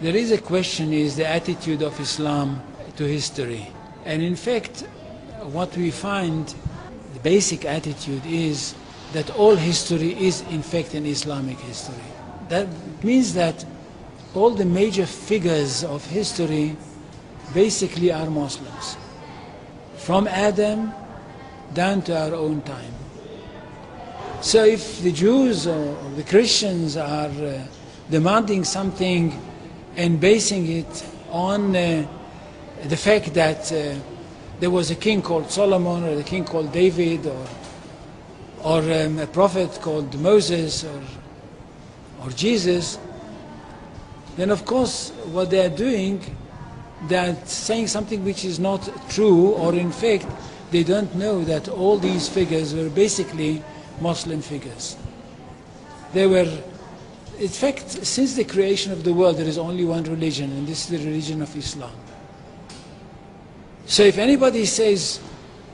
There is a question, is the attitude of Islam to history. And in fact, what we find, the basic attitude is that all history is in fact an Islamic history. That means that all the major figures of history basically are Muslims. From Adam down to our own time. So if the Jews or the Christians are demanding something and basing it on the fact that there was a king called Solomon, or a king called David, or a prophet called Moses, or Jesus, then of course what they are doing, they are saying something which is not true, or in fact they don't know that all these figures were basically Muslim figures. They were, in fact, since the creation of the world there is only one religion, and this is the religion of Islam. So if anybody says,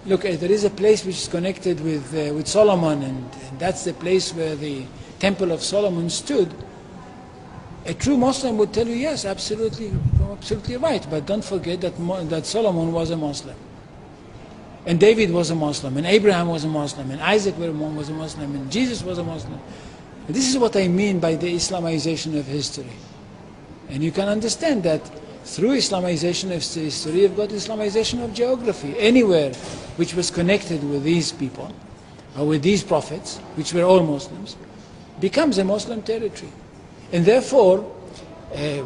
look, there is a place which is connected with Solomon, and that's the place where the Temple of Solomon stood, a true Muslim would tell you, yes, absolutely right, but don't forget that Solomon was a Muslim. And David was a Muslim, and Abraham was a Muslim, and Isaac was a Muslim, and Jesus was a Muslim. And this is what I mean by the Islamization of history. And you can understand that through Islamization of history, you've got Islamization of geography. Anywhere which was connected with these people, or with these prophets, which were all Muslims, becomes a Muslim territory. And therefore,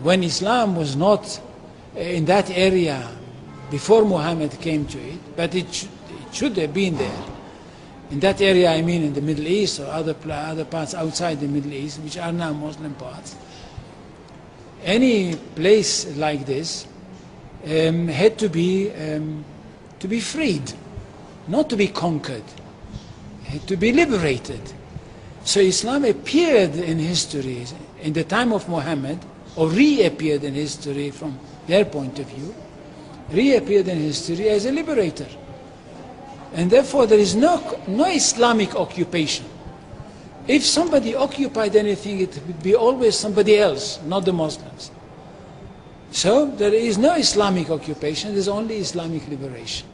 when Islam was not in that area before Muhammad came to it, but it should have been there. In that area, I mean in the Middle East or other parts outside the Middle East, which are now Muslim parts. Any place like this had to be freed, not to be conquered, had to be liberated. So Islam appeared in history in the time of Muhammad, or reappeared in history from their point of view, reappeared in history as a liberator. And therefore there is no Islamic occupation. If somebody occupied anything, it would be always somebody else, not the Muslims. So there is no Islamic occupation, there is only Islamic liberation.